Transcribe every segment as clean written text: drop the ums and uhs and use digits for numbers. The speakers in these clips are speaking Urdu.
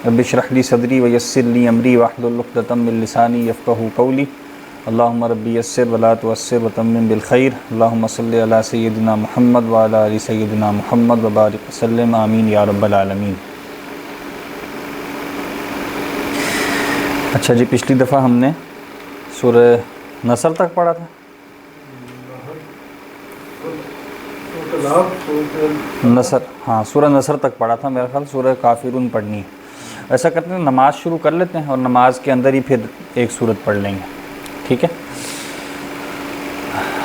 رب اشرح لی صدری ویسر لی امری واحلل عقدۃ من لسانی یفقہوا قولی اللہم ربی یسر ولا تعسر وتمم بالخیر اللہم صلی علی سیدنا محمد وعلی آل سیدنا محمد وبارک وسلم آمین یا رب العالمین۔ اچھا جی، پچھلی دفعہ ہم نے سورہ نصر تک پڑھا تھا۔ نصر، ہاں سورہ نصر تک پڑھا تھا، میرا خیال سورہ کافرون پڑھنی ہے۔ ایسا کرتے ہیں نماز شروع کر لیتے ہیں اور نماز کے اندر ہی پھر ایک سورت پڑھ لیں گے، ٹھیک ہے؟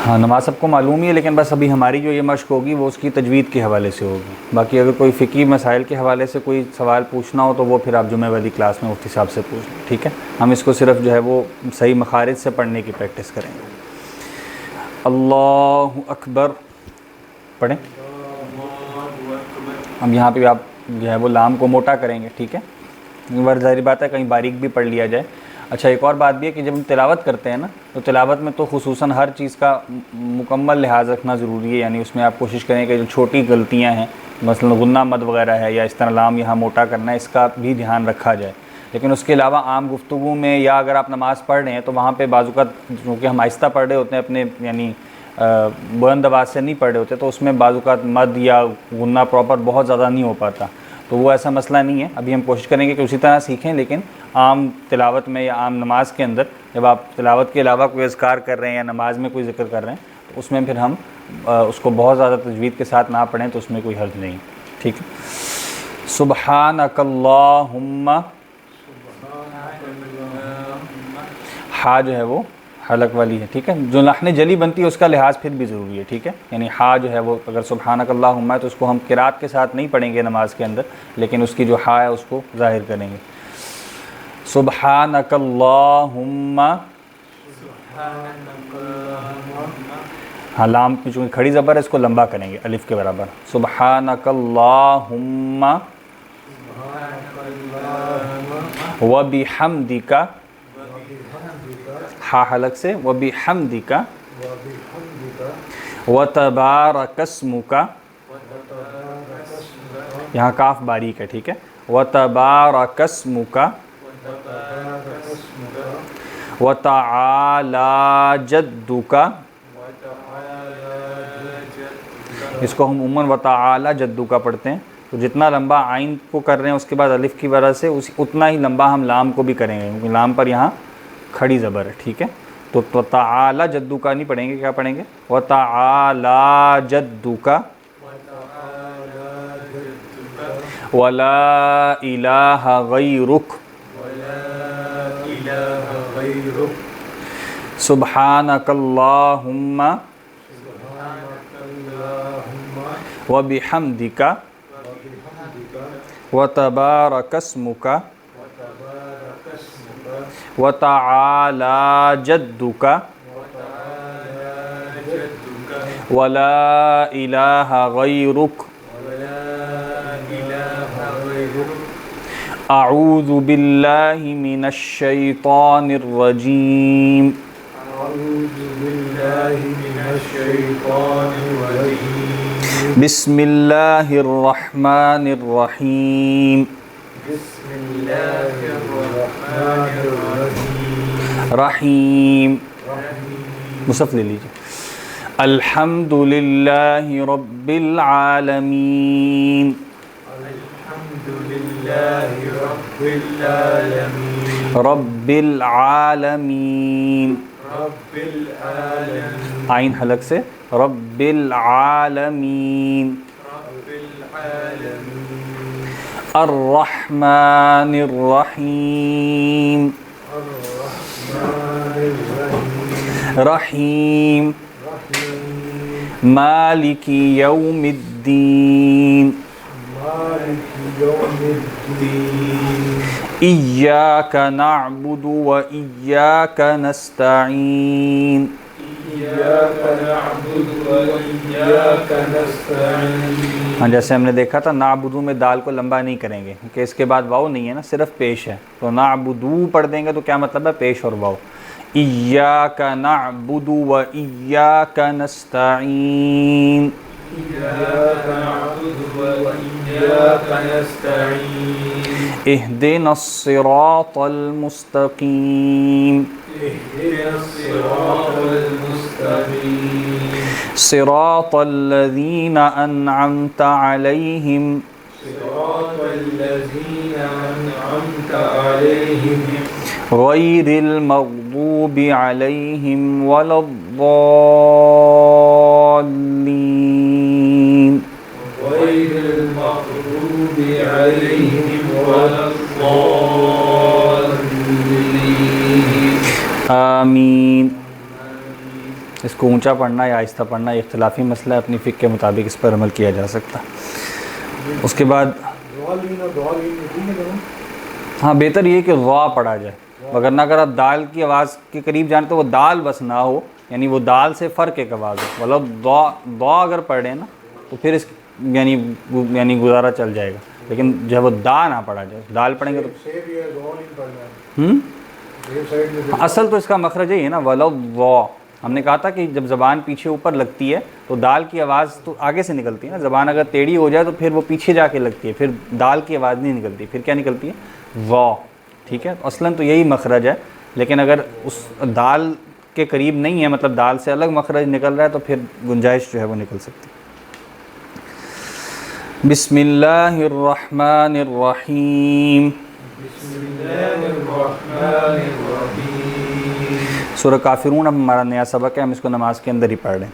ہاں نماز سب کو معلوم ہی ہے، لیکن بس ابھی ہماری جو یہ مشق ہوگی وہ اس کی تجوید کے حوالے سے ہوگی۔ باقی اگر کوئی فقہی مسائل کے حوالے سے کوئی سوال پوچھنا ہو تو وہ پھر آپ جمعہ والی کلاس میں مفتی صاحب سے پوچھ لیں، ٹھیک ہے؟ ہم اس کو صرف جو ہے وہ صحیح مخارج سے پڑھنے کی پریکٹس کریں گے۔ اللہ اکبر پڑھیں۔ اب یہاں پہ آپ جو ہے وہ لام کو موٹا کریں گے، ٹھیک ہے؟ ظاہری بات ہے کہیں باریک بھی پڑھ لیا جائے۔ اچھا ایک اور بات بھی ہے کہ جب ہم تلاوت کرتے ہیں نا تو تلاوت میں تو خصوصاً ہر چیز کا مکمل لحاظ رکھنا ضروری ہے، یعنی اس میں آپ کوشش کریں کہ جو چھوٹی غلطیاں ہیں مثلا غنہ مد وغیرہ ہے یا اس طرح لام یہاں موٹا کرنا ہے، اس کا بھی دھیان رکھا جائے۔ لیکن اس کے علاوہ عام گفتگو میں یا اگر آپ نماز پڑھ رہے ہیں تو وہاں پہ بعض اوقات چونکہ ہم آہستہ پڑھ رہے ہوتے ہیں، اپنے یعنی بلند آواز سے نہیں پڑھ رہے ہوتے، تو اس میں بعض اوقات مد یا غنہ پراپر بہت زیادہ نہیں ہو پاتا، تو وہ ایسا مسئلہ نہیں ہے۔ ابھی ہم کوشش کریں گے کہ اسی طرح سیکھیں، لیکن عام تلاوت میں یا عام نماز کے اندر جب آپ تلاوت کے علاوہ کوئی اذکار کر رہے ہیں یا نماز میں کوئی ذکر کر رہے ہیں تو اس میں پھر ہم اس کو بہت زیادہ تجوید کے ساتھ نہ پڑھیں تو اس میں کوئی حرج نہیں، ٹھیک ہے؟ سبحانک اللہم، ہا جو ہے وہ حلق والی ہے، ٹھیک ہے؟ جو لحن جلی بنتی ہے اس کا لحاظ پھر بھی ضروری ہے، ٹھیک ہے؟ یعنی ہا جو ہے وہ اگر سبحانک اللہم ہے تو اس کو ہم قرات کے ساتھ نہیں پڑھیں گے نماز کے اندر، لیکن اس کی جو ہا ہے اس کو ظاہر کریں گے۔ سبحانک اللہم، ہاں لام کی چونکہ کھڑی زبر ہے اس کو لمبا کریں گے الف کے برابر۔ سبحانک اللہم وبحمدک، ہا حلق سے، وبحمدک وتبارک اسمک، یہاں کاف باریک ہے، ٹھیک ہے؟ وتبارک اسمک وتعالی جدک، اس کو ہم عموماً وتعالی جدک پڑھتے ہیں، تو جتنا لمبا عین کو کر رہے ہیں اس کے بعد الف کی وجہ سے اتنا ہی لمبا ہم لام کو بھی کریں گے، کیونکہ لام پر یہاں کھڑی زبر ہے، ٹھیک ہے؟ تو وتعالی جدک نہیں پڑھیں گے، کیا پڑھیں گے؟ وتعالی جدک ولا الہ غیرک سبحانک اللہم وبحمدک وتبارک اسمک وتعالی جدک ولا الہ غیرک اعوذ باللہ من الشیطان الرجیم بسم اللہ الرحمن الرحیم رحیم، مصحف لے لیجیے۔ الحمد للہ رب العالمین، رب العالمین، عین حلق سے، رب العالمین، الرحمن الرحیم، رحیم، مالک یوم الدین، ایاک نعبد و ایاک نستعین، ہاں جیسے ہم نے دیکھا تھا نعبدو میں دال کو لمبا نہیں کریں گے کیونکہ اس کے بعد واو نہیں ہے نا، صرف پیش ہے، تو نعبدو پڑھ دیں گے تو کیا مطلب ہے؟ پیش اور واو۔ ایاک نعبد و ایاک نستعین، إياك نعبد وإياك نستعين اهدنا الصراط المستقيم اهدنا الصراط المستقيم صراط الذين أنعمت عليهم صراط الذين أنعمت عليهم غير المغضوب عليهم ولا الضالين غير المغضوب عليهم ولا الضالين آمین۔ اس کو اونچا پڑھنا یا آہستہ پڑھنا یہ اختلافی مسئلہ ہے، اپنی فقہ کے مطابق اس پر عمل کیا جا سکتا ہے۔ اس کے بعد ہاں بہتر یہ کہ ضا پڑھا جائے، وگرنہ اگر آپ دال کی آواز کے قریب جانیں تو وہ دال بس نہ ہو، یعنی وہ دال سے فرق ایک آواز ہو، مطلب ضا اگر پڑھیں نا تو پھر اس یعنی گزارا چل جائے گا، لیکن جب وہ دا نہ پڑھا جائے، دال پڑھیں گے تو اصل تو اس کا مخرج ہے نا وَلَضَّا۔ ہم نے کہا تھا کہ جب زبان پیچھے اوپر لگتی ہے تو دال کی آواز تو آگے سے نکلتی ہے نا، زبان اگر ٹیڑھی ہو جائے تو پھر وہ پیچھے جا کے لگتی ہے، پھر دال کی آواز نہیں نکلتی، پھر کیا نکلتی ہے وا، ٹھیک ہے؟ اصلاً تو یہی مخرج ہے، لیکن اگر اس دال کے قریب نہیں ہے، مطلب دال سے الگ مخرج نکل رہا ہے تو پھر گنجائش جو ہے وہ نکل سکتی ہے۔ بسم اللہ الرحمن الرحیم۔ بسم اللہ الرحمن الرحیم۔ سورہ کافرون اب ہمارا نیا سبق ہے، ہم اس کو نماز کے اندر ہی پڑھ رہے ہیں۔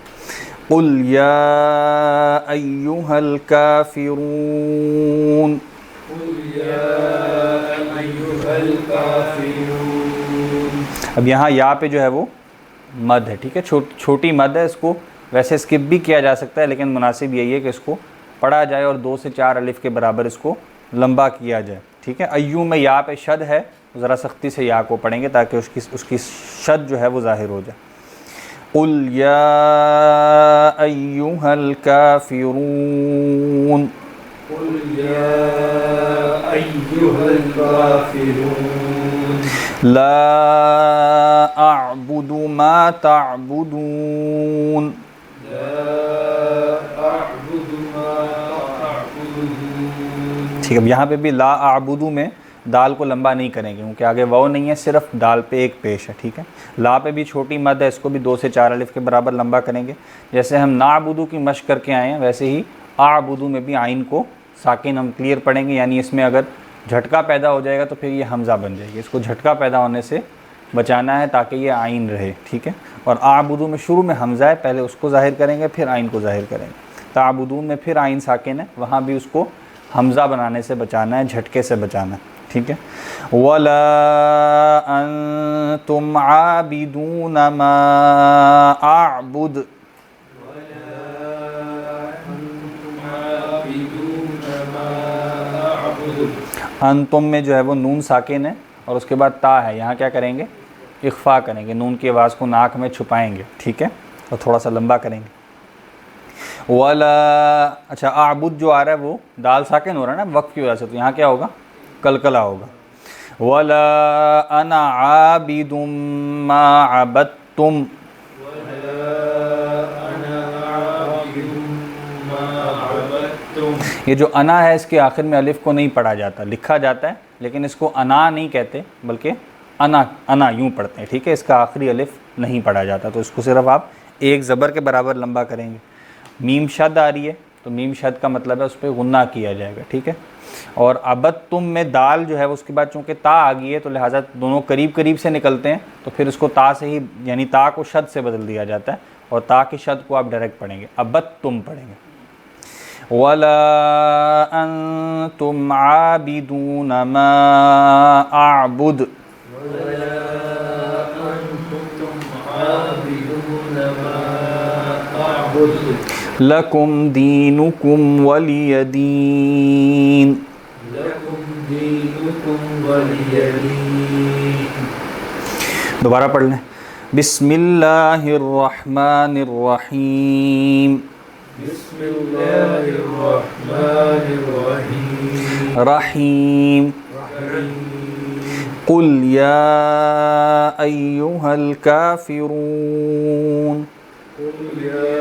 قل یا ایہا الکافرون۔ قل یا ایہا الکافرون۔ اب یہاں یا پہ جو ہے وہ مد ہے، ٹھیک ہے، چھوٹی مد ہے، اس کو ویسے اسکپ بھی کیا جا سکتا ہے، لیکن مناسب یہی ہے کہ اس کو پڑھا جائے اور 2 سے 4 الف کے برابر اس کو لمبا کیا جائے، ٹھیک ہے۔ ایو میں یا پہ شد ہے، ذرا سختی سے یا کو پڑھیں گے تاکہ اس کی شد جو ہے وہ ظاہر ہو جائے۔ قل یا ایہا الکافرون۔ قل یا ایہا الکافرون۔ لا اعبد ما تعبدون۔ لا اعبد ما تعبدون۔ ٹھیک ہے، اب یہاں پہ بھی لا اعبدو میں دال کو لمبا نہیں کریں گے کیونکہ آگے واو نہیں ہے، صرف دال پہ ایک پیش ہے، ٹھیک ہے۔ لا پہ بھی چھوٹی مد ہے، اس کو بھی 2 سے 4 الف کے برابر لمبا کریں گے۔ جیسے ہم نعبدو کی مشق کر کے آئے ہیں ویسے ہی اعبدو میں بھی آئین کو ساکن ہم کلیئر پڑھیں گے، یعنی اس میں اگر جھٹکا پیدا ہو جائے گا تو پھر یہ حمزہ بن جائے گی، اس کو جھٹکا پیدا ہونے سے بچانا ہے تاکہ یہ آئین رہے، ٹھیک ہے۔ اور اعبدو میں شروع میں حمزہ ہے، پہلے اس کو ظاہر کریں گے پھر آئین کو ظاہر کریں گے۔ تعبدون میں پھر آئین ساکن ہے، وہاں بھی اس کو حمزہ بنانے سے بچانا ہے، جھٹکے سے بچانا ہے، ٹھیک ہے۔ وَلَا أَنْتُمْ عَابِدُونَ مَا أَعْبُدُ۔ انتم میں جو ہے وہ نون ساکن ہے اور اس کے بعد تا ہے، یہاں کیا کریں گے؟ اخفا کریں گے، نون کی آواز کو ناک میں چھپائیں گے، ٹھیک ہے، اور تھوڑا سا لمبا کریں گے۔ ولا اچھا اعبد جو آ رہا ہے وہ دال ساکن ہو رہا ہے نا وقف کی وجہ سے، تو یہاں کیا ہوگا؟ کلکلا ہوگا۔ ولا انا عابد ما عبدتم۔ یہ جو انا ہے اس کے آخر میں الف کو نہیں پڑھا جاتا، لکھا جاتا ہے لیکن اس کو انا نہیں کہتے بلکہ انا یوں پڑھتے ہیں، ٹھیک ہے، اس کا آخری الف نہیں پڑھا جاتا، تو اس کو صرف آپ ایک زبر کے برابر لمبا کریں گے۔ میم شد آ رہی ہے تو میم شد کا مطلب ہے اس پہ غنہ کیا جائے گا، ٹھیک ہے۔ اور ابدتم میں دال جو ہے اس کے بعد چونکہ تا آ گئی ہے تو لہٰذا دونوں قریب قریب سے نکلتے ہیں، تو پھر اس کو تا سے ہی یعنی تا کو شد سے بدل دیا جاتا ہے اور تا کی شد کو آپ ڈائریکٹ پڑھیں گے، ابدتم پڑھیں گے۔ وَلَا أَنْتُمْ عَابِدُونَ مَا أَعْبُدُ۔ لَكُمْ دِينُكُمْ وَلِيَ دِينِ۔ دوبارہ پڑھ لیں۔ بسم اللہ الرحمن الرحیم۔ بسم اللہ الرحمن الرحیم۔ رحیم۔ قل یا ایہا الکافرون۔ قل یا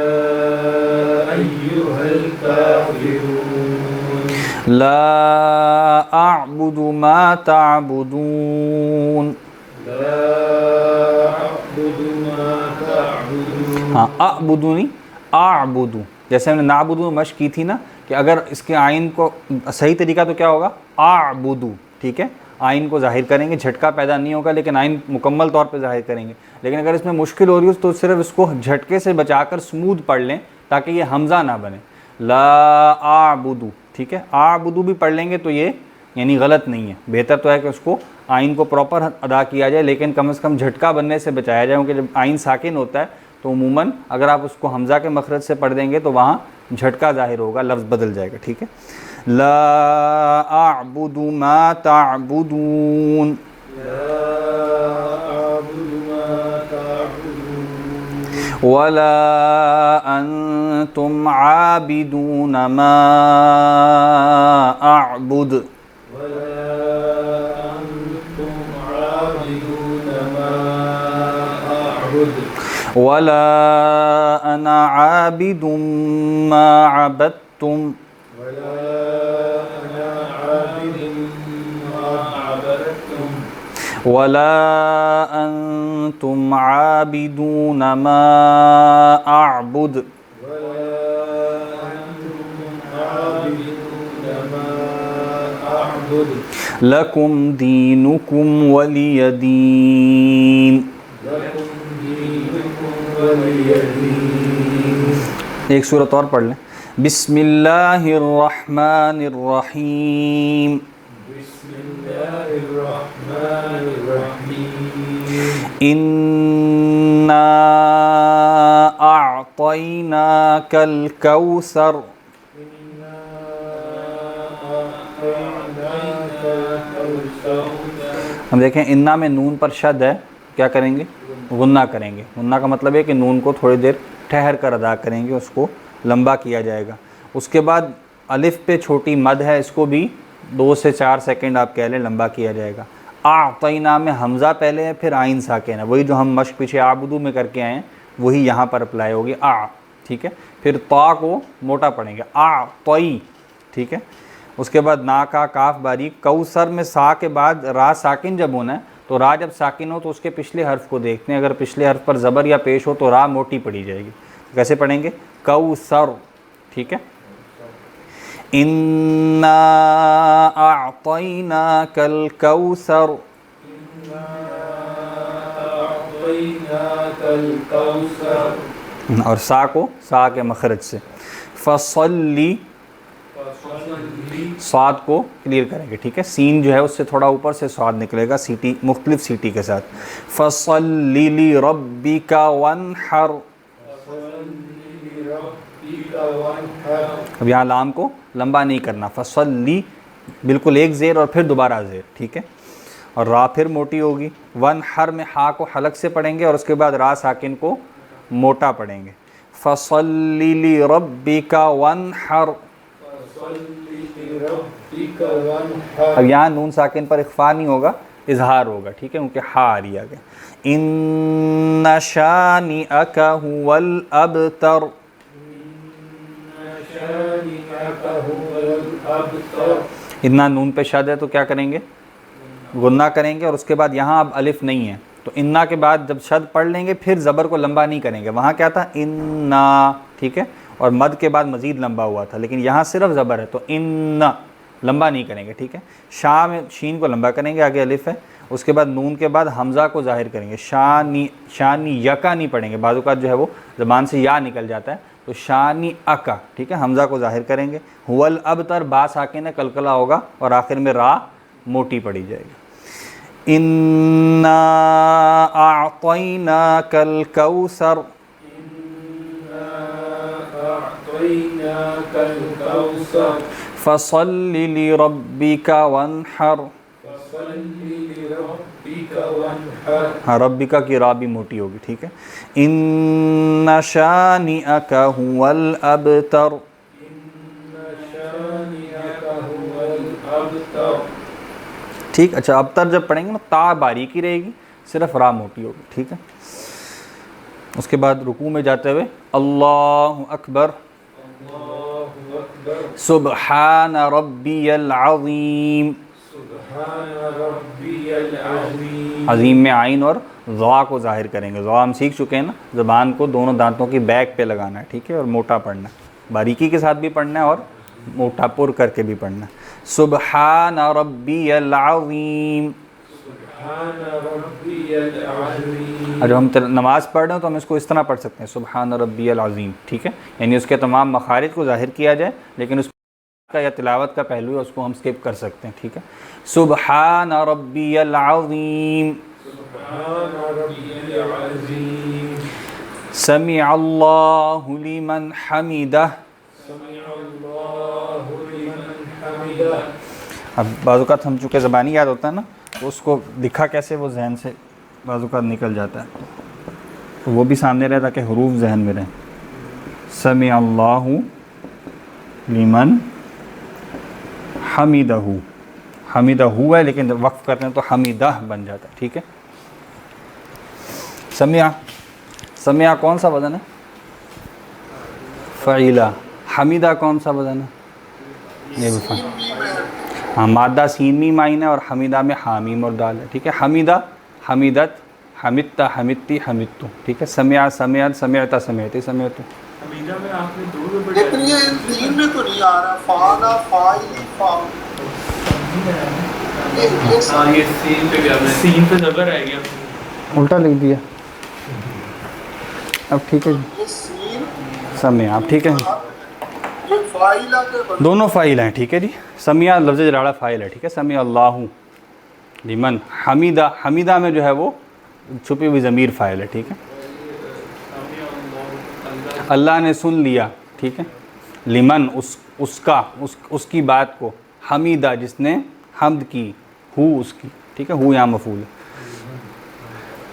أيها الكافرون لا أعبد ما تعبدون. لا أعبد ما تعبدون. ہاں اعبدو نہیں اعبدو، جیسے ہم نے نعبدو میں مشق کی تھی نا کہ اگر اس کے آئین کو صحیح طریقہ تو کیا ہوگا اعبدو، ٹھیک ہے، آئین کو ظاہر کریں گے، جھٹکا پیدا نہیں ہوگا لیکن آئین مکمل طور پہ ظاہر کریں گے. لیکن اگر اس میں مشکل ہو رہی ہو تو صرف اس کو جھٹکے سے بچا کر سمودھ پڑھ لیں تاکہ یہ حمزہ نہ بنے. لا اعبدو، ٹھیک ہے، اعبدو بھی پڑھ لیں گے تو یہ یعنی غلط نہیں ہے. بہتر تو ہے کہ اس کو آئین کو پراپر ادا کیا جائے لیکن کم از کم جھٹکا بننے سے بچایا جائے، کیونکہ جب آئین ساکن ہوتا ہے تو عموماً اگر آپ اس کو حمزہ کے مخرج سے پڑھ دیں گے تو وہاں جھٹکا ظاہر ہوگا، لفظ بدل جائے گا. ٹھیک ہے، لا اعبد ما تعبدون. لا أعبد ما تعبدون ولا انتم عابدون ما اعبد. ولا أنتم عابدون ما أعبد ولا انا عابد ما عبدتم. ولا أنا عابد ما عبدتم ولا انتم عابدون ما اعبد. ولا أنتم عابدون ما أعبد لکم دینکم ولی دین. لكم دينكم ولي دين. ایک سورت اور پڑھ لیں. بسم اللہ الرحمن الرحیم. بسم الله الرحمن الرحيم. انا اعطیناک الکوثر. إنا أعطيناك الكوثر. ہم دیکھیں انا میں نون پر شد ہے، کیا کریں گے؟ غنہ کریں گے. غنہ کا مطلب ہے کہ نون کو تھوڑی دیر ٹھہر کر ادا کریں گے، اس کو لمبا کیا جائے گا. اس کے بعد الف پہ چھوٹی مد ہے، اس کو بھی 2 سے 4 سیکنڈ آپ کہہ لیں لمبا کیا جائے گا. اعطینا میں حمزہ پہلے ہے پھر آئین ساکن ہے، وہی جو ہم مشق پیچھے عابدو میں کر کے آئے ہیں وہی یہاں پر اپلائی ہوگی ٹھیک ہے. پھر طا کو موٹا پڑھیں گے اعطی، ٹھیک ہے. اس کے بعد نا کا کاف باریک. کوثر میں سا کے بعد را ساکن جب ہونا ہے تو را جب ساکن ہو تو اس کے پچھلے حرف کو دیکھتے ہیں، اگر پچھلے حرف پر زبر یا پیش ہو تو را موٹی پڑھی جائے گی. کیسے پڑھیں گے؟ کوثر، ٹھیک ہے. انا اعطیناک الکوثر. إنا أعطيناك الكوثر. اور سا کو سا کے مخرج سے. فصلی، فصل صاد کو کلیئر کریں گے، ٹھیک ہے. سین جو ہے اس سے تھوڑا اوپر سے صاد نکلے گا سیٹی، مختلف سیٹی کے ساتھ. فصلی لربک وانحر. لربك وانحر. اب یہاں لام کو لمبا نہیں کرنا، فصلی بالکل ایک زیر اور پھر دوبارہ زیر، ٹھیک ہے. اور را پھر موٹی ہوگی. وانحر میں ہا کو حلق سے پڑھیں گے اور اس کے بعد را ساکن کو موٹا پڑھیں گے. فصلی لربک وانحر. فصل لربك وانحر. اب یہاں نون ساکن پر اخفا نہیں ہوگا، اظہار ہوگا، ٹھیک ہے، کیونکہ ہا آ رہی ہے آگے. ان شانئک هو الابتر. شانئك هو الأبتر. اتنا نون پہ شد ہے تو کیا کریں گے؟ غنہ کریں گے. اور اس کے بعد یہاں اب الف نہیں ہے تو انا کے بعد جب شد پڑھ لیں گے پھر زبر کو لمبا نہیں کریں گے. وہاں کیا تھا؟ انا، ٹھیک ہے، اور مد کے بعد مزید لمبا ہوا تھا، لیکن یہاں صرف زبر ہے تو ان لمبا نہیں کریں گے، ٹھیک ہے. شاہ میں شین کو لمبا کریں گے، آگے الف ہے. اس کے بعد نون کے بعد حمزہ کو ظاہر کریں گے. شانی، شانی یکا نہیں پڑھیں گے، بعض اوقات جو ہے وہ زبان سے یا نکل جاتا ہے تو شانی اکا، ٹھیک ہے، حمزہ کو ظاہر کریں گے. هو الابتر با ساکن ہے، کلکلا ہوگا اور آخر میں را موٹی پڑی جائے گی. انا اعطیناک الکوثر. أعطيناك الكوثر. فصل لربک وانحر. فصل لربك وانحر. ہاں ربکا کی را بھی موٹی ہوگی، ٹھیک ہے. ان شانئک هو الابتر. شانئك هو الأبتر. ٹھیک. اچھا ابتر جب پڑھیں گے نا تا باریکی رہے گی، صرف را موٹی ہوگی، ٹھیک ہے. اس کے بعد رکوع میں جاتے ہوئے اللہ اکبر. الله أكبر سبحان ربی العظیم. سبحان ربي العظيم. عظیم میں عین اور ضا کو ظاہر کریں گے. ضا ہم سیکھ چکے ہیں نا, زبان کو دونوں دانتوں کی بیک پہ لگانا ہے, ٹھیک ہے, اور موٹا پڑھنا ہے, باریکی کے ساتھ بھی پڑھنا ہے اور موٹا پر کر کے بھی پڑھنا ہے. سبحان ربی العظیم. سبحان ربي العظيم. اور جب ہم نماز پڑھ رہے ہیں تو ہم اس کو اس طرح پڑھ سکتے ہیں, سبحان ربی العظیم, ٹھیک ہے, یعنی اس کے تمام مخارج کو ظاہر کیا جائے, لیکن اس کا یا تلاوت کا پہلو ہے اس کو ہم اسکپ کر سکتے ہیں, ٹھیک ہے. سبحان ربی العظیم. سبحان ربي العظيم. سمع اللہ لمن حمدہ. سمع الله لمن حمده. اب بعض اوقات ہم چونکہ زبانی یاد ہوتا ہے نا, تو اس کو دکھا کیسے وہ ذہن سے بعض اوقات نکل جاتا ہے, تو وہ بھی سامنے رہے تاکہ حروف ذہن میں رہیں. سمع اللہ لمن حمدہ. حمدہ ہے لیکن جب وقف کرتے ہیں تو حمیدہ بن جاتا ہے, ٹھیک ہے. سمع کون سا وزن ہے؟ فعیلہ. حمیدہ کون سا وزن ہے؟ یہ بھی فعیلہ. ہاں, مادہ سین میم آئین ہے اور حمیدہ میں حامیم اور دال ہے, ٹھیک ہے. حمیدہ, حمیدت, حمدتا, حمدتی, حمدتو, ٹھیک ہے. سمع, سمعت, سمعتا, سمعتی, سمعتو. حمیدہ میں آپ نے دو لیکن یہ تین میں تو نہیں آ رہا, فعلا, فاعلی, فاعل. ہاں یہ سین پہ گیا, میں سین پہ زبر رہ گیا. الٹا لکھ دیا. اب ٹھیک ہے جی. یہ سین سمع, اب ٹھیک ہے, یہ فاعلہ کے بن. دونوں فاعل ہیں, ٹھیک ہے جی. سمع لفظ جلاڑا فاعل ہے, ٹھیک ہے. سمع اللہ لمن حمیدہ, حمیدہ میں جو ہے وہ چھپی ہوئی ضمیر فاعل ہے, ٹھیک ہے. اللہ نے سن لیا, ٹھیک ہے. لمن اس کا, اس کی بات کو. حمیدہ جس نے حمد کی, ہو اس کی, ٹھیک ہے. ہو یہاں مفعول ہے.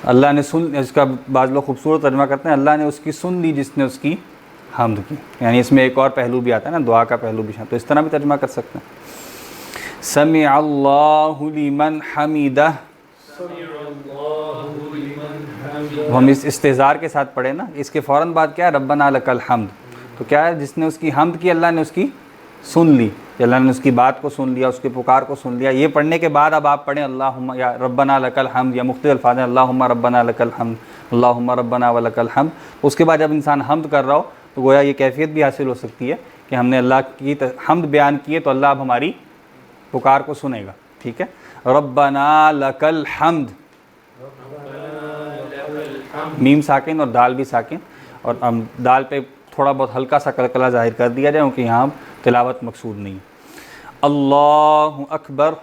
اللہ نے سن, اس کا بعض لوگ خوبصورت ترجمہ کرتے ہیں, اللہ نے اس کی سن لی جس نے اس کی حمد کی, یعنی اس میں ایک اور پہلو بھی آتا ہے نا, دعا کا پہلو بھی, تو اس طرح بھی ترجمہ کر سکتے ہیں. سمع اللہ لمن حمیدہ. وہ ہم اس استحضار کے ساتھ پڑھے نا, اس کے فوراً بعد کیا ہے؟ ربنا لک الحمد. تو کیا ہے؟ جس نے اس کی حمد کی, اللہ نے اس کی سن لی, اللہ نے اس کی بات کو سن لیا, اس کی پکار کو سن لیا. یہ پڑھنے کے بعد اب آپ پڑھیں اللہم یا ربنا لک الحمد, یا مختلف الفاظ ہیں, اللہم ربنا لک الحمد, اللہم ربنا ولک الحمد. اس کے بعد جب انسان حمد کر رہا ہو تو گویا یہ کیفیت بھی حاصل ہو سکتی ہے کہ ہم نے اللہ کی حمد بیان کی ہے تو اللہ اب ہماری پکار کو سنے گا, ٹھیک ہے. ربنا لک الحمد, میم ساکن اور دال بھی ساکن, اور دال پہ تھوڑا بہت ہلکا سا کلکلا ظاہر کر دیا جائے کیونکہ یہاں تلاوت مقصود نہیں. اللہ اکبر.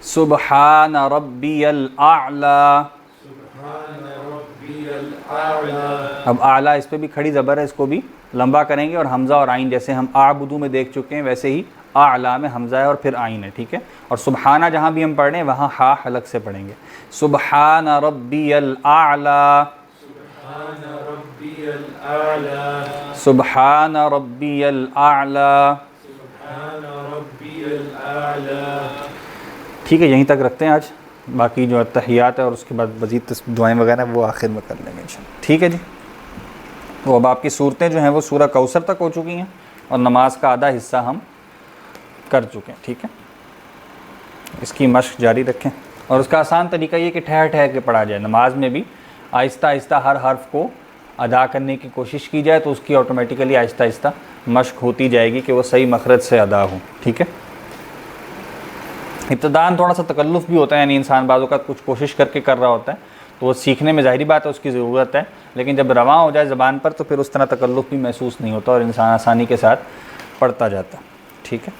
سبحان ربی الاعلی. اب اعلیٰ, اس پہ بھی کھڑی زبر ہے, اس کو بھی لمبا کریں گے, اور حمزہ اور آئین جیسے ہم اعبدو میں دیکھ چکے ہیں ویسے ہی اعلیٰ میں حمزہ ہے اور پھر آئین ہے, ٹھیک ہے. اور سبحانہ جہاں بھی ہم پڑھ رہے ہیں وہاں ہا الگ سے پڑھیں گے. سبحان ربی الاعلی. سبحان ربی الاعلی. ٹھیک ہے, یہیں تک رکھتے ہیں آج. باقی جو تحیات ہے اور اس کے بعد مزید دعائیں وغیرہ وہ آخر میں کر لیں گے انشاءاللہ, ٹھیک ہے جی. تو اب آپ کی صورتیں جو ہیں وہ سورہ کوثر تک ہو چکی ہیں اور نماز کا آدھا حصہ ہم کر چکے ہیں, ٹھیک ہے. اس کی مشق جاری رکھیں, اور اس کا آسان طریقہ یہ کہ ٹھہر ٹھہر کے پڑھا جائے. نماز میں بھی آہستہ آہستہ ہر حرف کو ادا کرنے کی کوشش کی جائے تو اس کی آٹومیٹیکلی آہستہ آہستہ مشق ہوتی جائے گی کہ وہ صحیح مخرج سے ادا ہو, ٹھیک ہے. ابتداً تھوڑا سا تکلف بھی ہوتا ہے, یعنی انسان بعض اوقات کچھ کوشش کر کے کر رہا ہوتا ہے تو وہ سیکھنے میں ظاہری بات ہے اس کی ضرورت ہے, لیکن جب رواں ہو جائے زبان پر تو پھر اس طرح تکلف بھی محسوس نہیں ہوتا اور انسان آسانی کے ساتھ پڑھتا جاتا, ٹھیک ہے.